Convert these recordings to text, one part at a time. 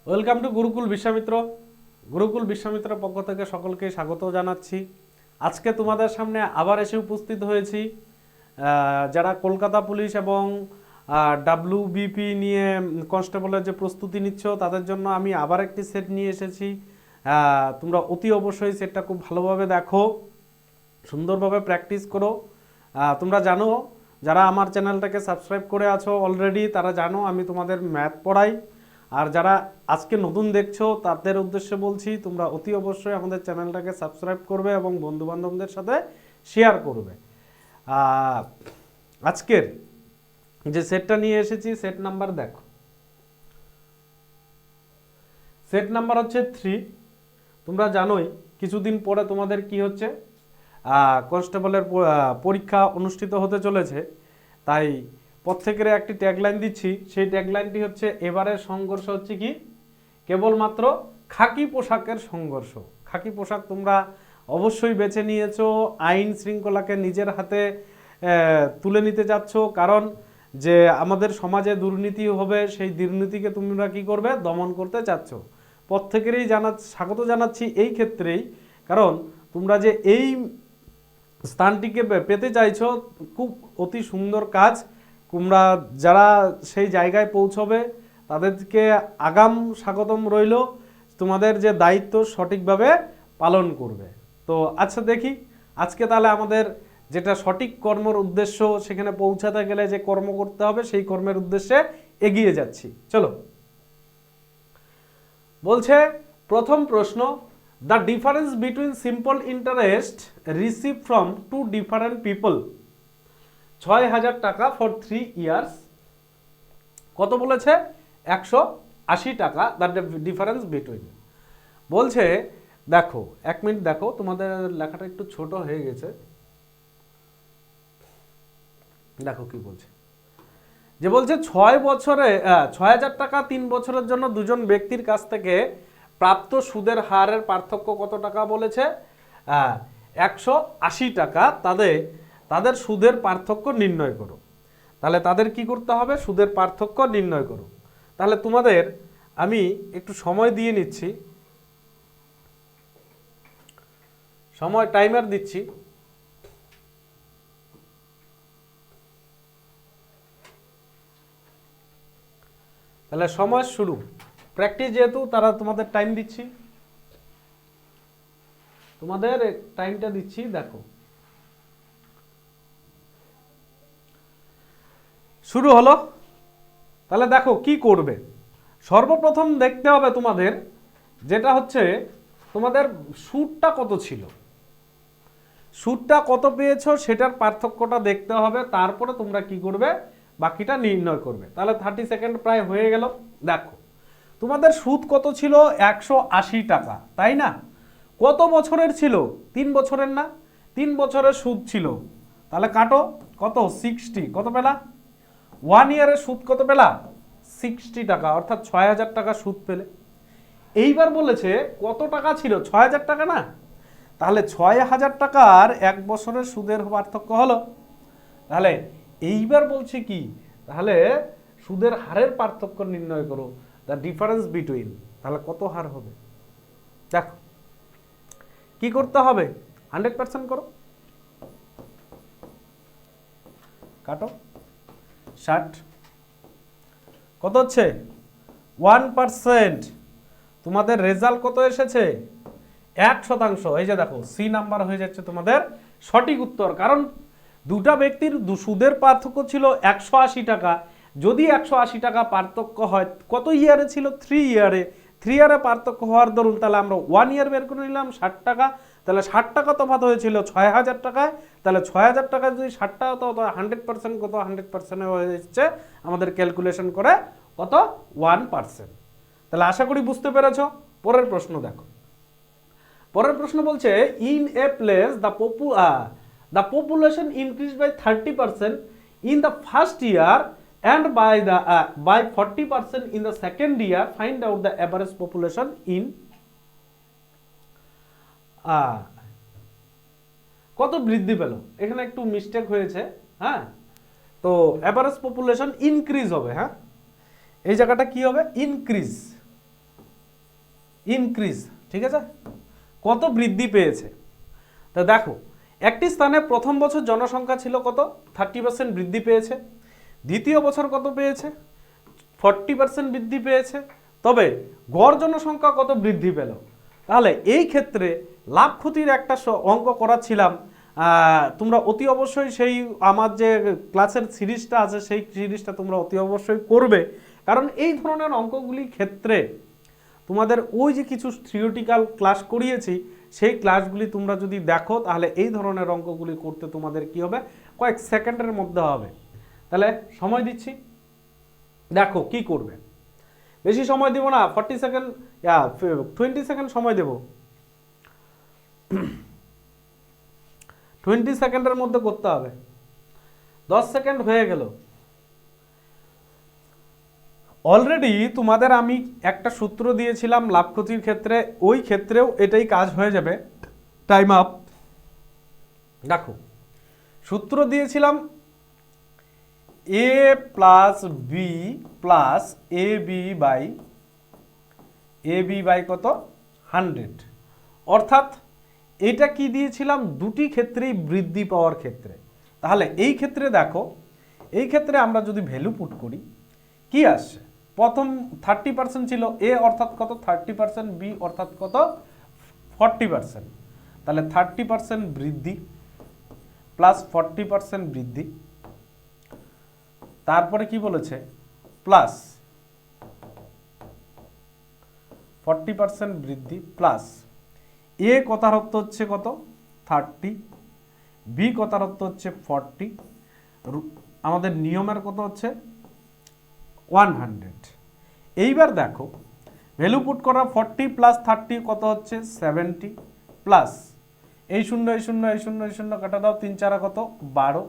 Welcome to Gurukul Vishwamitra. Gurukul বিশ্বামিত্রের পক্ষ থেকে সকলকে স্বাগত জানাচ্ছি। আজকে তোমাদের সামনে আবার এসে উপস্থিত হয়েছি। যারা কলকাতা পুলিশ এবং ডাব্লিউবিপি নিয়ে কনস্টেবলের যে প্রস্তুতি নিচ্ছ তাদের জন্য আমি আবার একটি সেট নিয়ে এসেছি। তোমরা অতি অবশ্যই সেটটা খুব ভালোভাবে দেখো, সুন্দরভাবে প্র্যাকটিস করো। তোমরা জানো, যারা আমার চ্যানেলটাকে সাবস্ক্রাইব করে আছো অলরেডি, তারা জানো আমি তোমাদের ম্যাথ পড়াই। আর যারা আজকে নতুন দেখছো তাদের উদ্দেশ্যে বলছি, তোমরা অতি অবশ্যই আমাদের চ্যানেলটাকে সাবস্ক্রাইব করবে এবং বন্ধুবান্ধবদের সাথে শেয়ার করবে। আজকের যে সেটটা নিয়ে এসেছি, সেট নাম্বার দেখো, সেট নাম্বার হচ্ছে 3। তোমরা জানোই কিছুদিন পরে তোমাদের কি হচ্ছে, কনস্টেবলের পরীক্ষা অনুষ্ঠিত হতে চলেছে। তাই প্রত্যেকের একটি ট্যাগলাইন দিচ্ছি। সেই ট্যাগলাইনটি হচ্ছে, এবারের সংঘর্ষ হচ্ছে কি কেবলমাত্র খাকি পোশাকের সংঘর্ষ। খাকি পোশাক তোমরা অবশ্যই বেছে নিয়েছো, আইন শৃঙ্খলাকে নিজের হাতে তুলে নিতে যাচ্ছ। কারণ যে আমাদের সমাজে দুর্নীতি হবে, সেই দুর্নীতিকে তোমরা কি করবে, দমন করতে চাচ্ছ। প্রত্যেকেরই স্বাগত জানাচ্ছি এই ক্ষেত্রেই, কারণ তোমরা যে এই স্থানটিকে পেতে চাইছো, খুব অতি সুন্দর কাজ। তোমরা যারা সেই জায়গায় পৌঁছবে তাদেরকে আগাম স্বাগতম রইল। তোমাদের যে দায়িত্ব সঠিকভাবে পালন করবে। তো আচ্ছা দেখি আজকে তাহলে আমাদের যেটা সঠিক কর্মের উদ্দেশ্য, সেখানে পৌঁছাতে গেলে যে কর্ম করতে হবে সেই কর্মের উদ্দেশ্যে এগিয়ে যাচ্ছি। চলো, বলছে প্রথম প্রশ্ন, the difference between simple interest receive from two different people ৬,০০০ টাকা ফর 3 ইয়ার্স। কত বলেছে? ১৮০ টাকা। The difference between. বলছে দেখো, 1 মিনিট দেখো, তোমাদের লেখাটা একটু ছোট হয়ে গেছে। দেখো কি বলছে, যে বলছে ৬,০০০ টাকা 3 বছরের জন্য দুজন ব্যক্তির কাছ থেকে প্রাপ্ত সুদের হারের পার্থক্য কত টাকা বলেছে? ১৮০ টাকা। তাদের সুদের পার্থক্য নির্ণয় করো। তাহলে তাদের কি করতে হবে? সুদের পার্থক্য নির্ণয় করো। তাহলে তোমাদের আমি একটু সময় দিয়ে নিচ্ছি, সময় টাইমার দিচ্ছি। তাহলে সময় শুরু। প্র্যাকটিস যেহেতু, তারা তোমাদের টাইম দিচ্ছি, তোমাদের টাইমটা দিচ্ছি। দেখো শুরু হলো। তাহলে দেখো কি করবে। সর্বপ্রথম দেখতে হবে তোমাদের, যেটা হচ্ছে তোমাদের সুদটা কত ছিল, সুদটা কত পেয়েছো সেটার পার্থক্যটা দেখতে হবে। তারপরে তোমরা কি করবে, বাকিটা নির্ণয় করবে। তাহলে 30 সেকেন্ড প্রায় হয়ে গেল। দেখো তোমাদের সুদ কত ছিল? ১৮০ টাকা, তাই না? কত বছরের ছিল? 3 বছরের না? 3 বছরের সুদ ছিল। তাহলে কাটো, কত? 60। কত পেলা? 1 ইয়ারের সুদ কত পেলা? 60 টাকা, অর্থাৎ ৬,০০০ টাকা সুদ পেলে। এইবার বলেছে কত টাকা ছিল? ৬,০০০ টাকা না? তাহলে ৬,০০০ টাকার 1 বছরের সুদের পার্থক্য হলো। তাহলে এইবার বলছে কি, তাহলে সুদের হারের পার্থক্য নির্ণয় করো, দ্য ডিফারেন্স বিটুইন। তাহলে কত হার হবে? দেখো কি করতে হবে, 100% করো। কাটো, 60 কত হচ্ছে? 1%। তোমাদের রেজাল্ট কত এসেছে? 1%। এই যে দেখো, সি নাম্বার হয়ে যাচ্ছে তোমাদের সঠিক উত্তর। কারণ দুটা ব্যক্তির সুদের পার্থক্য ছিল ১৮০ টাকা। যদি ১৮০ টাকা পার্থক্য হয়, কত ইয়ারে ছিল? 3 ইয়ারে। 3 ইয়ারে পার্থক্য হওয়ার দরুন, তাহলে আমরা 1 ইয়ার বের করে নিলাম 60 টাকা। তাহলে 60 টাকা তফাৎ হয়েছিল ৬,০০০ টাকায়। তাহলে ৬,০০০ টাকা যদি 60 টাকা, তো 100% কত? 100% হয়ে যাচ্ছে আমাদের ক্যালকুলেশন করে কত? 1%। তাহলে আশা করি বুঝতে পেরেছ। পরের প্রশ্ন দেখো। পরের প্রশ্ন বলছে, in a place the population increase by 30% in the first year and by 40% in the second year, find out the average population in কত বৃদ্ধি পেল? এখানে একটু মিস্টেক হয়েছে। হ্যাঁ, তো অ্যাভারেজ পপুলেশন ইনক্রিজ হবে। হ্যাঁ, এই জায়গাটা কি হবে? ইনক্রিজ। ইনক্রিজ, ঠিক আছে, কত বৃদ্ধি পেয়েছে। তা দেখো, একটি স্থানে প্রথম বছর জনসংখ্যা ছিল কত, 30% বৃদ্ধি পেয়েছে। দ্বিতীয় বছর কত পেয়েছে, 40% বৃদ্ধি পেয়েছে। তবে গড় জনসংখ্যা কত বৃদ্ধি পেল। তাহলে এই ক্ষেত্রে লাভ ক্ষতির একটা অঙ্ক করাচ্ছিলাম, তোমরা অতি অবশ্যই সেই আমার যে ক্লাসের সিরিজটা আছে সেই সিরিজটা তোমরা অতি অবশ্যই করবে, কারণ এই ধরনের অঙ্কগুলির ক্ষেত্রে তোমাদের ওই যে কিছু থিওরিটিক্যাল ক্লাস করিয়েছি সেই ক্লাসগুলি তোমরা যদি দেখো তাহলে এই ধরনের অঙ্কগুলি করতে তোমাদের কি হবে, কয়েক সেকেন্ডের মধ্যে হবে। তাহলে সময় দিচ্ছি, দেখো কি করবে, বেশি সময় দিব না, 40 সেকেন্ড 20 সেকেন্ড সময় দেব, 20 সেকেন্ডের মধ্যে করতে হবে। 10 সেকেন্ড হয়ে গেল। অলরেডি তোমাদের আমি একটা সূত্র দিয়েছিলাম লাভ ক্ষতির ক্ষেত্রে, ওই ক্ষেত্রেও এটাই কাজ হয়ে যাবে। Time up. দেখো, সূত্র দিয়েছিলাম a plus B plus A B by কত 100, অর্থাৎ এটা কি দিয়েছিলাম, দুটি ক্ষেত্রেই বৃদ্ধি পাওয়ার ক্ষেত্রে। তাহলে এই ক্ষেত্রে দেখো, এই ক্ষেত্রে আমরা যদি ভ্যালু পুট করি কি আসছে, প্রথম 30% ছিল এ অর্থাৎ কত 30%, বি অর্থাৎ কত 40%। তাহলে 30% বৃদ্ধি প্লাস 40% বৃদ্ধি, তারপরে কি বলেছে প্লাস 40% বৃদ্ধি প্লাস এ কথার অর্থ হচ্ছে কত 30, বি কথার অর্থ হচ্ছে 40, আমাদের নিয়মের কত হচ্ছে 100। এইবার দেখো ভ্যালু পুট করা 40 প্লাস 30 কত হচ্ছে 70, প্লাস এই শূন্য এই শূন্য এই শূন্য এই শূন্য কাটা দাও, 3 4 কত 12,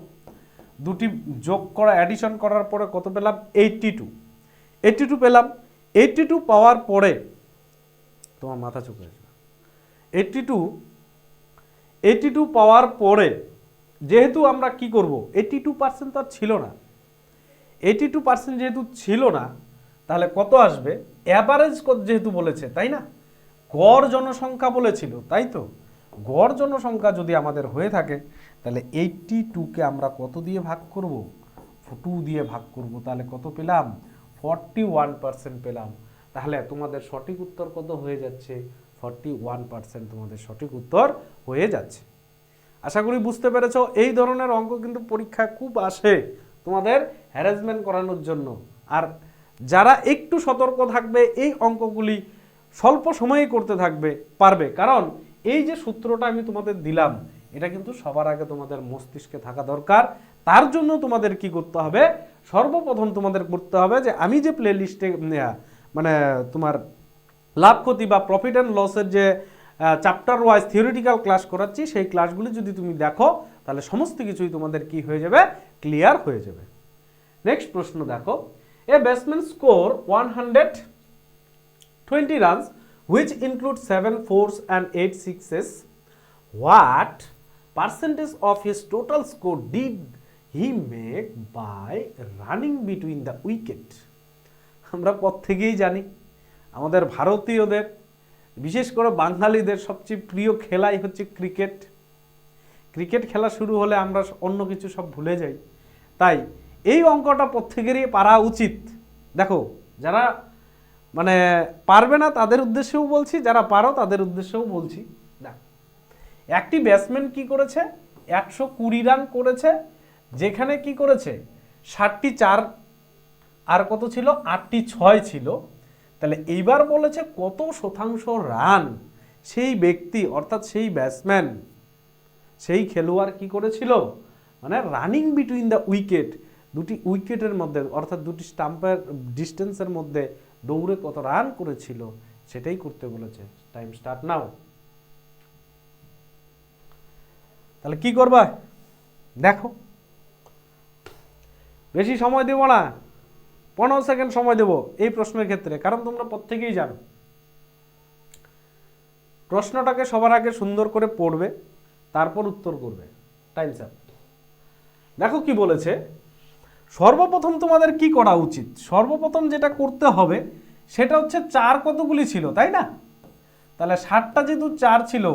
দুটি যোগ করা অ্যাডিশন করার পরে কত পেলাম 82 পেলাম। 82 পাওয়ার পরে তোমার মাথা চুপ হয়েছে, 82 পাওয়ার পরে যেহেতু আমরা কি করব, 82% তো আর ছিল না, 82% যেহেতু ছিল না তাহলে কত আসবে, অ্যাভারেজ যেহেতু বলেছে তাই না, গড় জনসংখ্যা বলেছিল তাই তো, গড় জনসংখ্যা যদি আমাদের হয়ে থাকে তাহলে 82কে আমরা কত দিয়ে ভাগ করব, 2 দিয়ে ভাগ করব, তাহলে কত পেলাম 41% পেলাম। তাহলে তোমাদের সঠিক উত্তর কত হয়ে যাচ্ছে, 41% তোমাদের সঠিক উত্তর হয়ে যাচ্ছে। আশা করি বুঝতে পেরেছো। এই ধরনের অঙ্ক কিন্তু পরীক্ষায় খুব আসে তোমাদের হ্যারাসমেন্ট করানোর জন্য, আর যারা একটু সতর্ক থাকবে এই অঙ্কগুলি স্বল্প সময়ে করতে থাকবে পারবে, কারণ এই যে সূত্রটা আমি তোমাদের দিলাম এটা কিন্তু সবার আগে তোমাদের মস্তিষ্কে থাকা দরকার। তার জন্য তোমাদের কি করতে হবে, সর্বপ্রথম তোমাদের করতে হবে যে আমি যে প্লে লিস্টে মানে তোমার লাভ ক্ষতি বা প্রফিট অ্যান্ড লসের যে চ্যাপ্টার ওয়াইজ থিওরিটিক্যাল ক্লাস করাচ্ছি সেই ক্লাসগুলি যদি তুমি দেখো তাহলে সমস্ত কিছুই তোমাদের কি হয়ে যাবে, ক্লিয়ার হয়ে যাবে। নেক্সট প্রশ্ন দেখো, এ batsman score 120 runs which include 7 fours and 8 sixes. What percentage of his total score did he make by running between the wicket? আমরা প্রত্যেকেই জানি আমাদের ভারতীয়দের বিশেষ করে বাঙালিদের সবচেয়ে প্রিয় খেলাই হচ্ছে ক্রিকেট। ক্রিকেট খেলা শুরু হলে আমরা অন্য কিছু সব ভুলে যাই, তাই এই অঙ্কটা প্রত্যেকেরই পারা উচিত। দেখো যারা মানে পারবে না তাদের উদ্দেশ্যেও বলছি, যারা পারো তাদের উদ্দেশ্যেও বলছি। দেখো একটি ব্যাটসম্যান কি করেছে, 120 রান করেছে, যেখানে কি করেছে 60টি 4 আর কত ছিল 8টি 6 ছিল। তাহলে এইবার বলেছে কত শতাংশ রান সেই ব্যক্তি অর্থাৎ সেই ব্যাটসম্যান সেই খেলোয়াড় কি করেছিল, মানে রানিং বিটুইন দ্য উইকেট, দুটি উইকেটের মধ্যে অর্থাৎ দুটি স্টাম্পের ডিস্টেন্সের মধ্যে দৌড়ে কত রান করেছিল সেটাই করতে বলেছে। Time start now. তাহলে কি করবা দেখো, বেশি সময় দেব না, 15 সেকেন্ড সময় দেব এই প্রশ্নের ক্ষেত্রে, কারণ তোমরা প্রত্যেকেই জানো। প্রশ্নটাকে সবার আগে সুন্দর করে পড়বে তারপর উত্তর করবে। টাইম স্যার দেখো কি বলেছে, সর্বপ্রথম তোমাদের কি করা উচিত, সর্বপ্রথম যেটা করতে হবে সেটা হচ্ছে 4 কতগুলি ছিল তাই না, তাহলে 60টা যেহেতু 4 ছিল,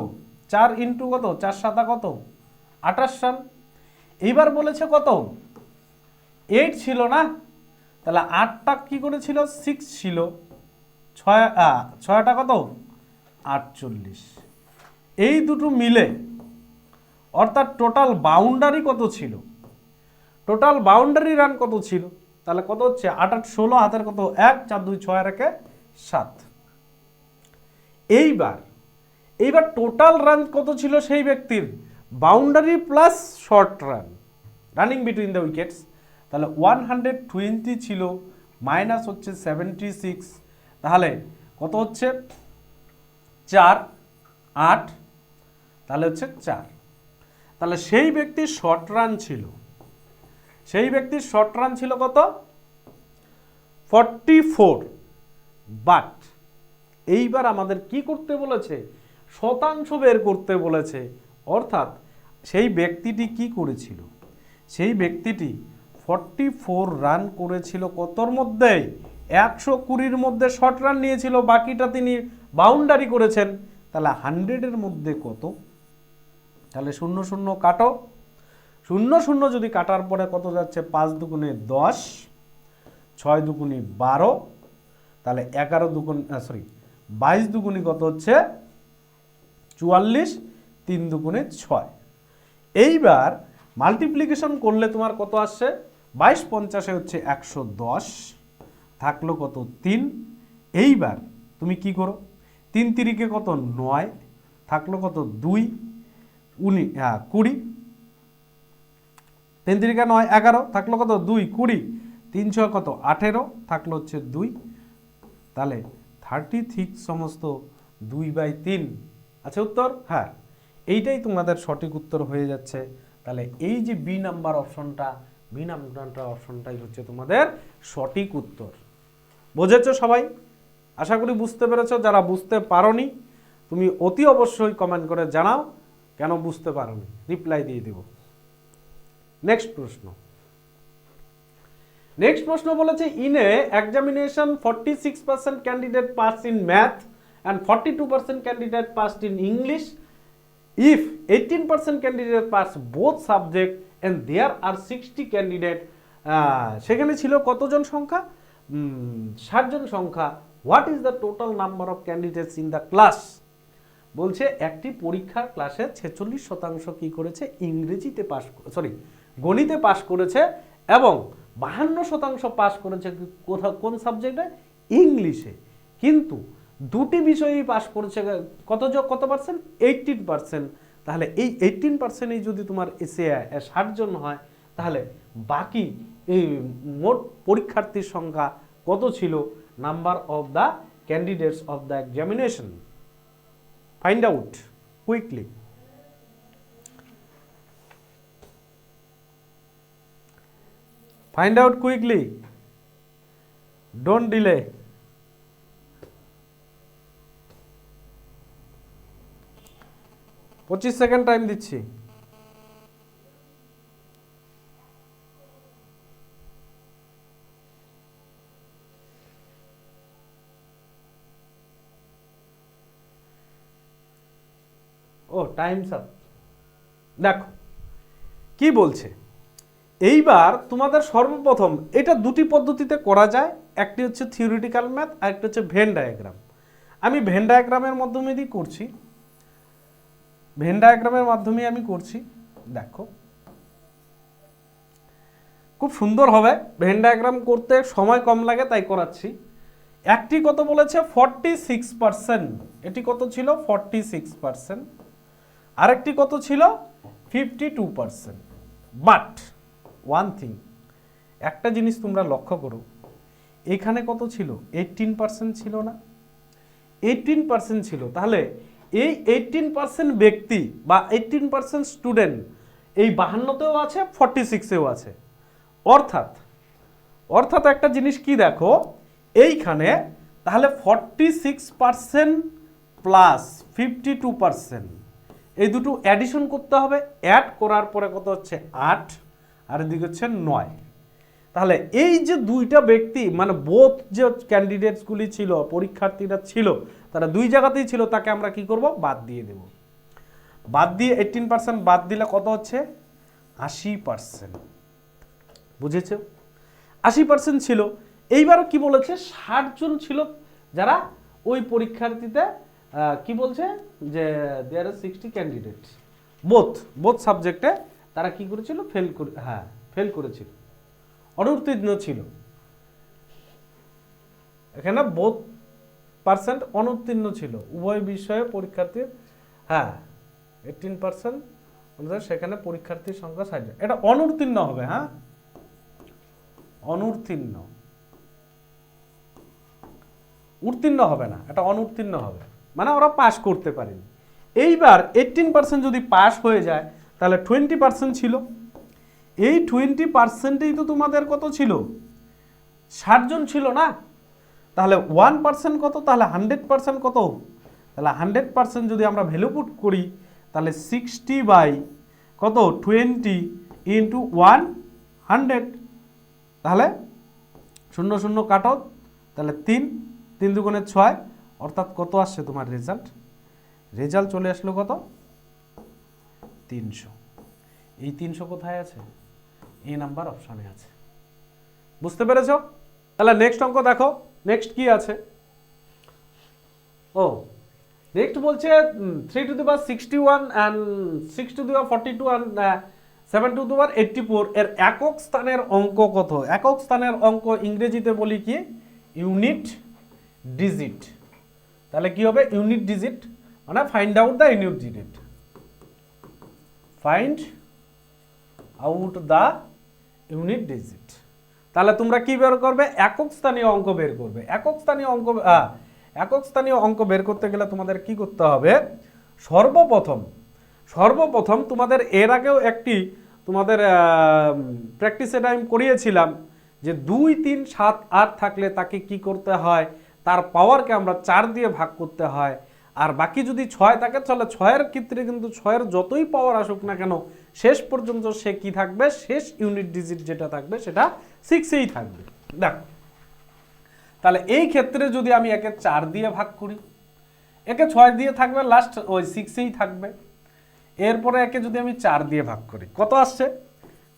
4 ইন্টু কত, 4 7 কত, 28 রান। এইবার বলেছে কত, 8 ছিল না, তাহলে 8টা কি করেছিল, 6 ছিল, 6টা কত, 48। এই দুটো মিলে অর্থাৎ টোটাল বাউন্ডারি কত ছিল, টোটাল বাউন্ডারি রান কত ছিল, তাহলে কত হচ্ছে, 8 8 16, হাতের কত 1 4 2 6 আর 1 7। এইবার টোটাল রান কত ছিল সেই ব্যক্তির, boundary plus short run, running between the wickets, তাহলে 120 ছিল, মাইনাস হচ্ছে 76, তাহলে কত হচ্ছে 4 8, তাহলে হচ্ছে 4। তাহলে সেই ব্যক্তির শর্ট রান ছিল, সেই ব্যক্তির শর্ট রান ছিল কত, 44। বাট এইবার আমাদের কি করতে বলেছে, শতাংশ বের করতে বলেছে। অর্থাৎ সেই ব্যক্তিটি কি করেছিল, সেই ব্যক্তিটি 44 রান করেছিল কতর মধ্যে, 120-র মধ্যে শর্ট রান নিয়েছিল, বাকিটা তিনি বাউন্ডারি করেছেন। তাহলে 100-এর মধ্যে কত, তাহলে 0 0 কাটো, 0 0 যদি কাটার পরে কত যাচ্ছে, 5 দুগুণে 10, 6 দুগুণে 12, তাহলে 22 দুগুণে কত হচ্ছে 44, 3 দুগুণে 6। এইবার মাল্টিপ্লিকেশন করলে তোমার কত আসছে, 22 50 হচ্ছে 110, থাকলো কত 3। এইবার তুমি কি করো, 3 3 কত 9, থাকলো কত 2 20, 3 3 9 11, থাকলো কত 2 20, 3 6 কত 18, থাকলো হচ্ছে 2। তাহলে 36 সমস্ত 2/3। আচ্ছা উত্তর, হ্যাঁ এইটাই তোমাদের সঠিক উত্তর হয়ে যাচ্ছে। তাহলে এই যে বি নাম্বার অপশনটা, বি নাম্বার অপশনটাই হচ্ছে তোমাদের সঠিক উত্তর। বুঝেছো সবাই? আশা করি বুঝতে পেরেছো। যারা বুঝতে পারোনি তুমি অতি অবশ্যই কমেন্ট করে জানাও কেন বুঝতে পারোনি, রিপ্লাই দিয়ে দেব। নেক্সট প্রশ্ন, নেক্সট প্রশ্ন বলেছে, in a examination 46% candidate pass in math and 42% candidate passed in English. If 18% candidate pass both subject and there are 60 candidate, সেখানে ছিল কতজন সংখ্যা, 60 জন সংখ্যা। What is the total number of candidates in the class? বলছে একটি পরীক্ষার ক্লাসে 46% কি করেছে, ইংরেজিতে পাস, গণিতে পাস করেছে, এবং 52% পাস করেছে কোন সাবজেক্টে, ইংলিশে। কিন্তু দুটি বিষয়েই পাস করেছে কত পার্সেন্ট, 18%। তাহলে এই 18%এই যদি তোমার এসে 60 জন হয়, তাহলে বাকি এই মোট পরীক্ষার্থীর সংখ্যা কত ছিল, number of the candidates of the examination. Find out quickly. Find out quickly. Don't delay. পঁচিশ সেকেন্ড টাইম দিচ্ছি। ও টাইমস আপ। দেখো কি বলছে, এইবার তোমাদের সর্বপ্রথম এটা দুটি পদ্ধতিতে করা যায়, একটি হচ্ছে থিওরিটিক্যাল ম্যাথ আর একটা হচ্ছে ভেন ডায়াগ্রাম। আমি ভেন ডায়াগ্রামের মাধ্যমে দিয়ে করছি, ভেন ডায়াগ্রামের মাধ্যমে আমি করছি। দেখো খুব সুন্দর হবে, ভেন ডায়াগ্রাম করতে সময় কম লাগে তাই করাচ্ছি। একটি কত বলেছে 46%, এটি কত ছিল 46%, আরেকটি কত ছিল 52%। বাট ওয়ান থিং, একটা জিনিস তোমরা লক্ষ্য করো, এখানে কত ছিল 18% ছিল না, 18% ছিল। তাহলে এই 18% ব্যক্তি বা 18% স্টুডেন্ট এই 52তেও আছে, 46এও আছে। অর্থাৎ একটা জিনিস কি দেখো এইখানে, তাহলে 46% প্লাস 52%, এই দুটো অ্যাডিশন করতে হবে। অ্যাড করার পরে কত হচ্ছে 8, আর এদিকে হচ্ছে 9। তাহলে এই যে দুইটা ব্যক্তি মানে বোথ যে ক্যান্ডিডেটসগুলি ছিল, পরীক্ষার্থীরা ছিল, তারা দুই জায়গাতেই ছিল, তাকে আমরা কি করব, বাদ দিয়ে দেব। বাদ দিয়ে 18% বাদ দিলে কত হচ্ছে, 80%। বুঝেছো? 80% ছিল। এইবার কি বলেছে, 60 জন ছিল যারা ওই পরীক্ষার্থীতে কি বলছে যে দেয়ার আর 60 ক্যান্ডিডেট বোথ সাবজেক্টে তারা কি করেছিল, ফেল করেছিল, অনুত্তীর্ণ ছিল। এখানে বোথ পার্সেন্ট অনুত্তীর্ণ ছিল, উভয় বিষয়ে পরীক্ষার্থীর 18% অনুযায়ী সেখানে পরীক্ষার্থীর সংখ্যা 60। এটা অনুত্তীর্ণ হবে, অনুত্তীর্ণ, উত্তীর্ণ হবে না, এটা অনুত্তীর্ণ হবে, মানে ওরা পাস করতে পারেনি। এইবার 18% যদি পাস হয়ে যায় তাহলে 20% ছিল। এই 20%ই তো তোমাদের কত ছিল, 60 জন ছিল না? তাহলে 1% কত, তাহলে 100% কত, তাহলে 100% যদি আমরা ভ্যালু পুট করি তাহলে 60 বাই কত, 20 ইন্টু 100, তাহলে 0 0 কাটো, তাহলে 3 দুগুণে 6, অর্থাৎ কত আসছে তোমার রেজাল্ট চলে আসলো কত, 300। এই 300 কোথায় আছে, এই নাম্বার অপশনে আছে। বুঝতে পেরেছো? তাহলে নেক্সট অঙ্ক দেখো, নেক্সট কি আছে। নেক্সট বলছে 3 to the power 61 and 6 to the power 42 and 7 to the power 84 এর একক স্থানের অঙ্ক কত। একক স্থানের অঙ্ক ইংরেজিতে বলি কি, ইউনিট ডিজিট। তাহলে কি হবে, ইউনিট ডিজিট মানে find out the unit digit, find out the unit digit. তাহলে তোমরা কি বের করবে, একক স্থানীয় অঙ্ক বের করবে। একক স্থানীয় অঙ্ক বের করতে গেলে তোমাদের কি করতে হবে, সর্বপ্রথম তোমাদের এর আগেও একটি তোমাদের প্র্যাকটিসে টাইম করিয়েছিলাম যে 2 3 7 8 থাকলে তাকে কি করতে হয়, তার পাওয়ারকে আমরা 4 দিয়ে ভাগ করতে হয়। আর বাকি যদি 6 থাকে তাহলে 6-এর ক্ষেত্রে কিন্তু 6-এর যতই পাওয়ার আসুক না কেন শেষ পর্যন্ত সে কি থাকবে, শেষ ইউনিট ডিজিট যেটা থাকবে সেটা 6এই থাকবে। দেখো তাহলে এই ক্ষেত্রে যদি আমি একে 4 দিয়ে ভাগ করি, একে 6 দিয়ে থাকবে, লাস্ট ওই 6এই থাকবে। এরপরে একে যদি আমি 4 দিয়ে ভাগ করি, কত আসছে,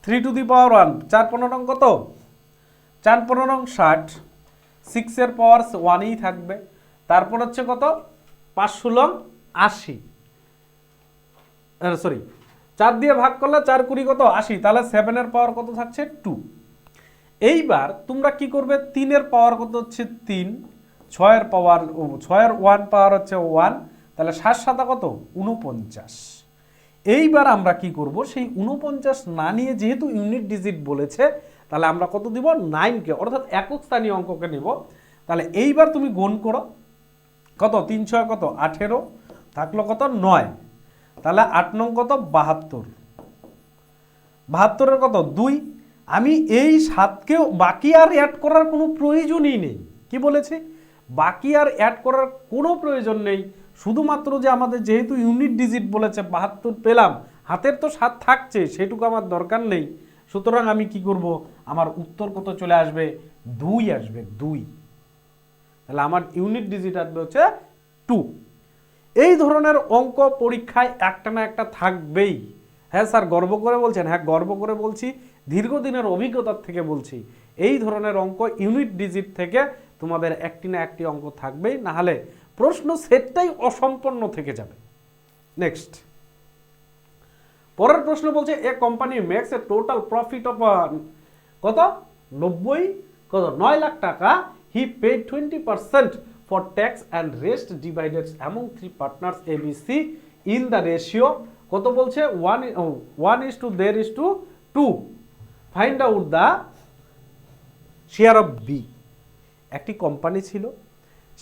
3 টু দি পাওয়ার 1, 4 15 কত, 4 15 60, 6 এর পাওয়ার 1ই থাকবে। তারপর হচ্ছে কত, 5 16 80, সরি 4 দিয়ে ভাগ করলে 4 20 কত 80, তাহলে 7 এর পাওয়ার কত থাকছে 2। এইবার তোমরা কি করবে, 3 এর পাওয়ার কত হচ্ছে 3, 6 এর পাওয়ার 6 এর 1 পাওয়ার হচ্ছে 1, তাহলে 7 7 কত 49। এইবার আমরা কি করব, সেই 49 না নিয়ে যেহেতু ইউনিট ডিজিট বলেছে তাহলে আমরা কত দিব, 9কে, অর্থাৎ একক স্থানীয় অঙ্ককে নিব। তাহলে এইবার তুমি গুণ করো, কত 3 6 কত 18, থাকলো কত 9, তাহলে 8 9 কত 72, 72 এর কত 2। আমি এই 7কেও বাকি আর অ্যাড করার কোনো প্রয়োজনই নেই। কি বলেছি, বাকি আর অ্যাড করার কোনো প্রয়োজন নেই, শুধুমাত্র যে আমাদের যেহেতু ইউনিট ডিজিট বলেছে 72 পেলাম, হাতের তো 7 থাকছে, সেটুকু আমার দরকার নেই। সুতরাং আমি কি করব, আমার উত্তর কত চলে আসবে, 2 আসবে, 2। তাহলে আমার ইউনিট ডিজিট আসবে হচ্ছে 2। এই ধরনের অঙ্ক পরীক্ষায় একটা না একটা থাকবেই। হ্যাঁ স্যার গর্ব করে বলছেন, হ্যাঁ গর্ব করে বলছি, দীর্ঘদিনের অভিজ্ঞতার থেকে বলছি, এই ধরনের অঙ্ক ইউনিট ডিজিট থেকে তোমাদের একটি না একটি অঙ্ক থাকবেই, না হলে প্রশ্ন সেটটাই অসম্পন্ন থেকে যাবে। নেক্সট পরের প্রশ্ন বলছে, a company makes a total profit of কত 9 লাখ টাকা, he paid 20% for tax and rest divided among 3 partners ABC in the ratio কত বলছে 1:2 find out the share of B. একটি কোম্পানি ছিল,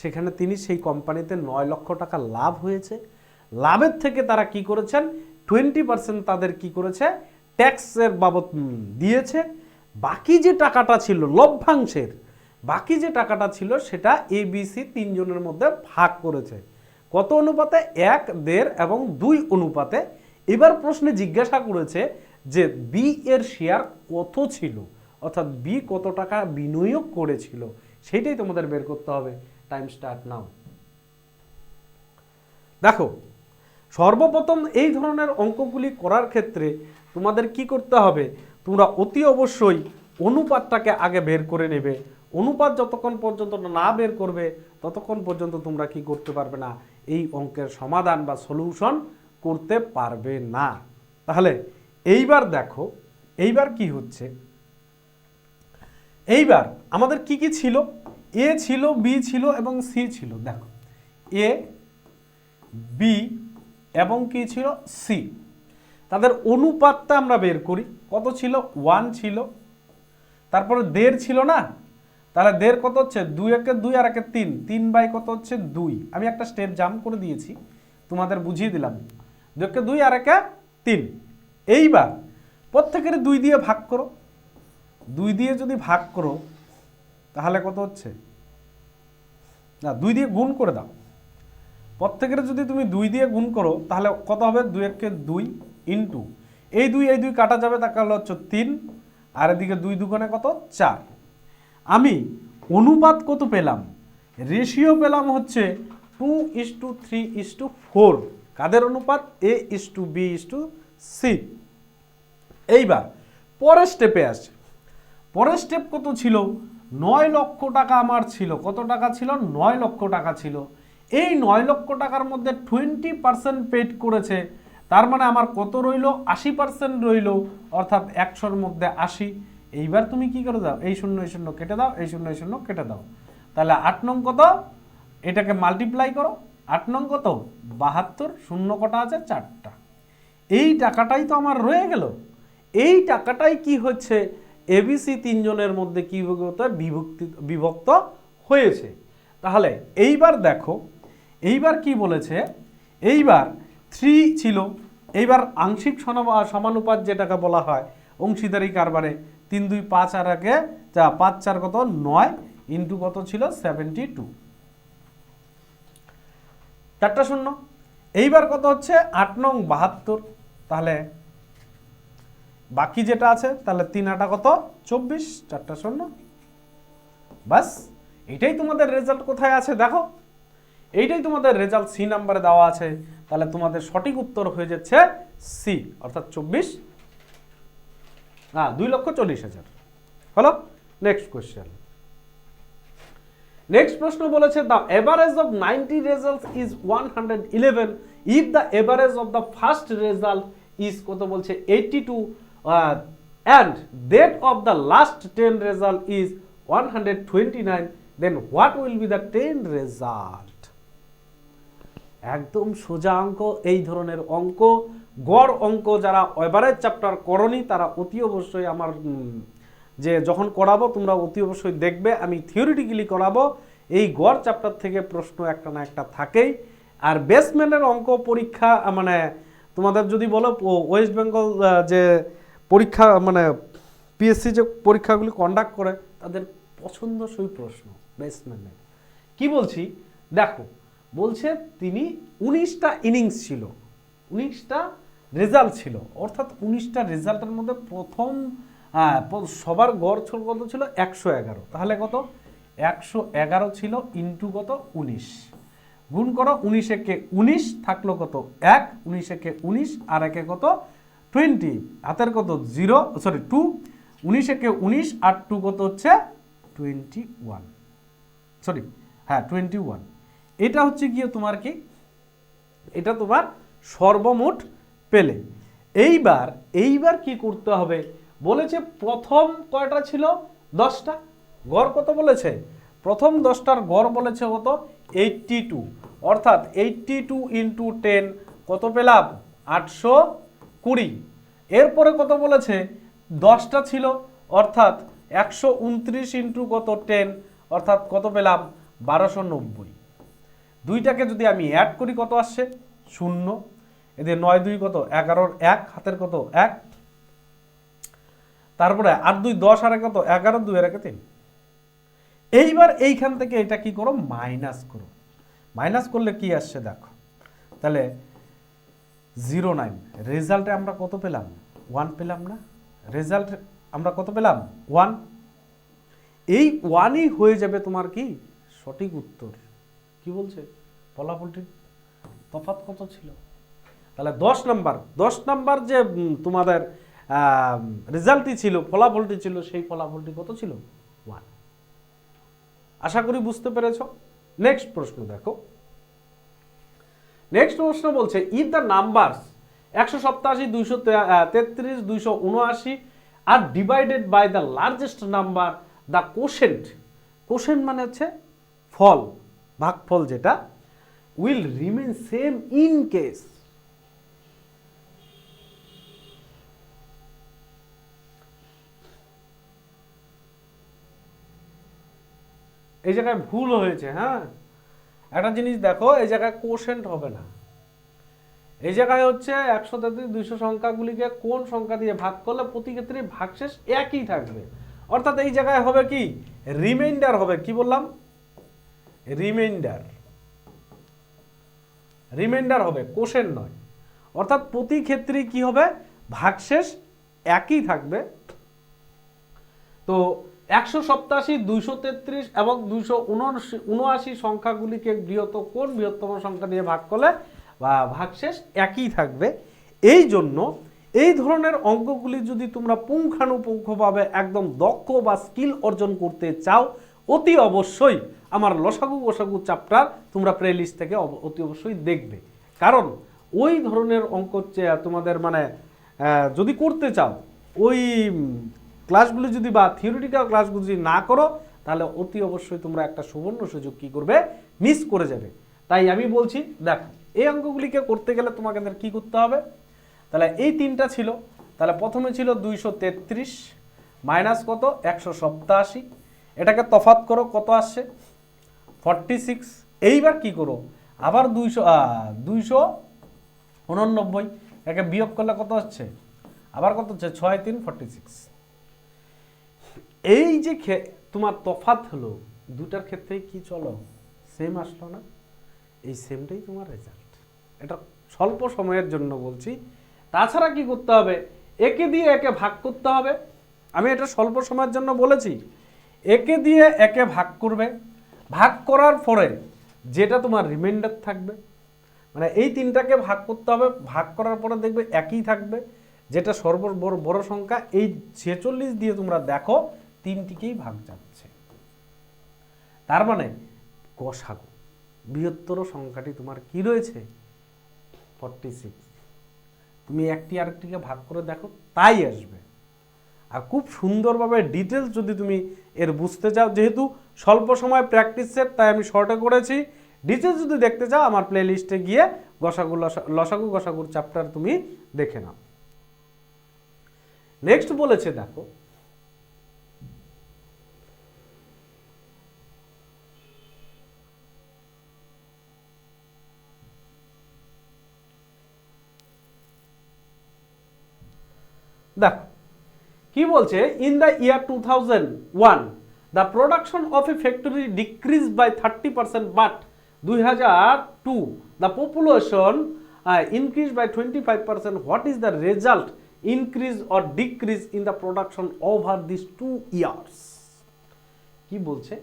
সেখানে তিনি সেই কোম্পানিতে 9 লক্ষ টাকা লাভ হয়েছে, লাভের থেকে তারা কি করেছেন 20% তাদের কি করেছে ট্যাক্সের বাবদ দিয়েছে। বাকি যে টাকাটা ছিল লভ্যাংশের, বাকি যে টাকাটা ছিল সেটা ABC 3 জনের মধ্যে ভাগ করেছে। কত অনুপাতে, 1 1.5 এবং 2 অনুপাতে। এবার প্রশ্নে জিজ্ঞাসা করেছে যে বি এর শেয়ার কত ছিল, অর্থাৎ বি কত টাকা বিনিয়োগ করেছিল সেটাই তোমাদের বের করতে হবে। Time start now. দেখো, সর্বপ্রথম এই ধরনের অঙ্কগুলি করার ক্ষেত্রে তোমাদের কি করতে হবে, তোমরা অতি অবশ্যই অনুপাতটাকে আগে বের করে নেবে। অনুপাত যতক্ষণ পর্যন্ত না বের করবে ততক্ষণ পর্যন্ত তোমরা কি করতে পারবে না, এই অঙ্কের সমাধান বা সলিউশন করতে পারবে না। তাহলে এইবার দেখো, এইবার কি হচ্ছে, এইবার আমাদের কি কি ছিল, এ ছিল, বি ছিল এবং সি ছিল। দেখো, এ, বি এবং কি ছিল, সি, তাদের অনুপাতটা আমরা বের করি। কত ছিল, 1 ছিল, তারপরে 1.5 ছিল না, তাহলে 1.5 কত হচ্ছে, 2 একে 2 আর একে 3, 3 বাই কত হচ্ছে 2। আমি একটা স্টেপ জাম্প করে দিয়েছি, তোমাদের বুঝিয়ে দিলাম। 2 একে 2 আর একে 3। এইবার প্রত্যেকের 2 দিয়ে ভাগ করো, 2 দিয়ে যদি ভাগ করো তাহলে কত হচ্ছে, না 2 দিয়ে গুণ করে দাও। প্রত্যেকের যদি তুমি 2 দিয়ে গুণ করো তাহলে কত হবে, 2 একে 2 ইন্টু এই 2 কাটা যাবে, তাহলে হচ্ছে 3, আর এদিকে 2 দুগুণে কত, 4। আমি অনুপাত কত পেলাম, রেশিও পেলাম হচ্ছে 2:3:4। কাদের অনুপাত, A:B:C। এইবার পরের স্টেপে আসে, পরের স্টেপ কত ছিল, 9 লক্ষ টাকা আমার ছিল। কত টাকা ছিল, 9 লক্ষ টাকা ছিল। এই 9 লক্ষ টাকার মধ্যে 20% পেড করেছে, তার মানে আমার কত রইল, 80% রইল, অর্থাৎ 100-র মধ্যে 80। এইবার তুমি কি করে দাও, এই 0 এই 0 কেটে দাও, এই 0 এই 0 কেটে দাও, তাহলে 8 নং কত, এটাকে মাল্টিপ্লাই করো, 8 নং কত, 72, 0 কটা আছে, 4টা। এই টাকাটাই তো আমার রয়ে গেল। এই টাকাটাই কি হচ্ছে, এবিসি 3 জনের মধ্যে কি বিভক্ত হয়েছে। তাহলে এইবার দেখো, এইবার কি বলেছে, এইবার 3 ছিল, এইবার আংশিক সমানুপাত যেটাকে বলা হয় অংশীদারি কারবারে, 3 2 5 আর একে 5 4 কত, 9 ইন্টু কত ছিল, 72, 4টা 0। এইবার কত হচ্ছে, 8 নং 72। তাহলে বাকি যেটা আছে, তাহলে 3 8 কত, 24, 4টা 0। বাস, এটাই তোমাদের রেজাল্ট কোথায় আছে দেখো, এইটাই তোমাদের রেজাল্ট সি নাম্বারে দেওয়া আছে। তাহলে তোমাদের সঠিক উত্তর হয়ে যাচ্ছে সি, অর্থাৎ 2,40,000 হলো। নেক্সট কোশ্চেন, নেক্সট প্রশ্ন বলেছে, the average of 90 results is 111 if the average of the first result is কত বলছে, 82 and that of the last 10 result is 129, then what will be the 10 result? একদম সোজা অঙ্ক। এই ধরনের অঙ্ক, গড় অঙ্ক যারা এভারেজ চ্যাপ্টার করনি তারা অতি অবশ্যই আমার যে যখন করাবো তোমরা অতি অবশ্যই দেখবে, আমি থিওরিটিক্যালি করাবো। এই গড় চ্যাপ্টার থেকে প্রশ্ন একটা না একটা থাকেই। আর বেসমেন্টের অঙ্ক পরীক্ষা মানে তোমাদের যদি বলো ওয়েস্ট বেঙ্গল যে পরীক্ষা মানে পিএসসি যে পরীক্ষাগুলি কন্ডাক্ট করে তাদের পছন্দসই প্রশ্ন বেসমেন্টের। কি বলছি দেখো, বলছে তিনি 19টা ইনিংস ছিল, 19টা রেজাল্ট ছিল, অর্থাৎ 19টা রেজাল্টের মধ্যে প্রথম সবার গড় কত ছিল, 111। তাহলে কত, 111 ছিল ইন্টু কত, 19, গুণ করো, 19 একে 19 থাকলো কত, 1, 19 একে 19 আর একে কত, 20, হাতের কত 0 সরি 2, 19 একে 19 আর 2 কত হচ্ছে 21, সরি হ্যাঁ 21। এটা হচ্ছে গিয়ে তোমার কি, এটা তোমার সর্বমোট পেলে। এইবার কি করতে হবে বলেছে, প্রথম কয়টা ছিল, 10টা, গড় কত বলেছে, প্রথম 10টার গড় বলেছে কত, 82, অর্থাৎ 82 ইন্টু 10 কত পেলাম, 820। এরপরে কত বলেছে, 10টা ছিল, অর্থাৎ 129 ইন্টু কত 10, অর্থাৎ কত পেলাম, 1290। দুইটাকে যদি আমি অ্যাড করি কত আসছে, 0, এদের 9 2 কত, 11, 1 হাতের কত 1, তারপরে 8 2 10 আর কত 11, 2 আর 3। এইবার এইখান থেকে এটা কি করো, মাইনাস করো। মাইনাস করলে কি আসছে দেখো, তাহলে 09, রেজাল্টে আমরা কত পেলাম, 1 পেলাম না। রেজাল্ট আমরা কত পেলাম 1। এই 1ই হয়ে যাবে তোমার কি সঠিক উত্তর। কি বলছে ফলাফলটির তফাৎ কত ছিল? তাহলে 10 নাম্বার যে তোমাদের রেজাল্টটি ছিল, ফলাফলটি ছিল, সেই ফলাফলটি কত ছিল 1। আশা করি বুঝতে পেরেছ। নেক্সট প্রশ্ন দেখো। নেক্সট প্রশ্ন বলছে ইফ দ্য নাম্বারস 187, 233, 279 আর divided by the largest number, the quotient, quotient মানে হচ্ছে ফল, ভাগফল যেটা, will remain same in case. এই জায়গায় ভুল হয়েছে। হ্যাঁ, একটা জিনিস দেখো, এই জায়গায় কোশেন্ট হবে না, এই জায়গায় হচ্ছে 133, 200 সংখ্যাগুলিকে কোন সংখ্যা দিয়ে ভাগ করলে প্রতি ক্ষেত্রে ভাগশেষ একই থাকবে। অর্থাৎ এই জায়গায় হবে কি রিমাইন্ডার হবে। কি বললাম? রিমাইন্ডার, রিমাইন্ডার হবে, কোশেন্ট নয়। অর্থাৎ প্রতি ক্ষেত্রে কি হবে ভাগশেষ একই থাকবে। তো 187, 233 এবং 279 সংখ্যাগুলিকে কোন বৃহত্তম সংখ্যা দিয়ে ভাগ করলে বা ভাগশেষ একই থাকবে। এই জন্য এই ধরনের অঙ্কগুলি যদি তোমরা পুঙ্খানুপুঙ্খভাবে একদম দক্ষ বা স্কিল অর্জন করতে চাও, অতি অবশ্যই আমার লসাগু গসাগু চ্যাপ্টার তোমরা প্লেলিস্ট থেকে অতি অবশ্যই দেখবে। কারণ ওই ধরনের অঙ্ক তোমাদের মানে যদি করতে চাও, ওই ক্লাসগুলি যদি বা থিওরিটিক্যাল ক্লাসগুলি যদি না করো, তাহলে অতি অবশ্যই তোমরা একটা সুবর্ণ সুযোগ কি করবে মিস করে যাবে। তাই আমি বলছি দেখো, এই অঙ্কগুলিকে করতে গেলে তোমাকে কি করতে হবে? তাহলে এই তিনটা ছিল, তাহলে প্রথমে ছিল 233 মাইনাস কত 187, এটাকে তফাৎ করো কত আসছে 46। এইবার কি করো আবার 289, একে বিয়োগ করলে কত হচ্ছে আবার কত হচ্ছে 6 3 46। এই যে তোমার তফাৎ হলো দুটার ক্ষেত্রেই কি চলো সেম আসলো না? এই সেমটাই তোমার রেজাল্ট। এটা স্বল্প সময়ের জন্য বলছি। তাছাড়া কি করতে হবে? একে দিয়ে একে ভাগ করতে হবে। আমি এটা স্বল্প সময়ের জন্য বলেছি। একে দিয়ে একে ভাগ করবে, ভাগ করার পরে যেটা তোমার রিমাইন্ডার থাকবে, মানে এই তিনটাকে ভাগ করতে হবে, ভাগ করার পরে দেখবে একই থাকবে, যেটা বড় সংখ্যা। এই 46 দিয়ে তোমরা দেখো তিনটিকেই ভাগ যাচ্ছে, তার মানে গসাগু বৃহত্তর সংখ্যাটি তোমার কি রয়েছে 46। তুমি একটি আরেকটিকে ভাগ করে দেখো, তাই আসবে। আর খুব সুন্দরভাবে ডিটেলস যদি তুমি এর বুঝতে চাও, যেহেতু স্বল্প সময় প্র্যাকটিস সেট তাই আমি শর্টে করেছি, ডিটেলস যদি দেখতে চাও আমার প্লে লিস্টে গিয়ে লসাগু গসাগুর চ্যাপ্টার তুমি দেখে নাও। নেক্সট বলেছে দেখো, দেখো কি বলছে, in the year 2001 the production of a factory decrease by 30%, but 2002 the population increase by 25%. What is the result increase or decrease in the production over this 2 years? কি বলছে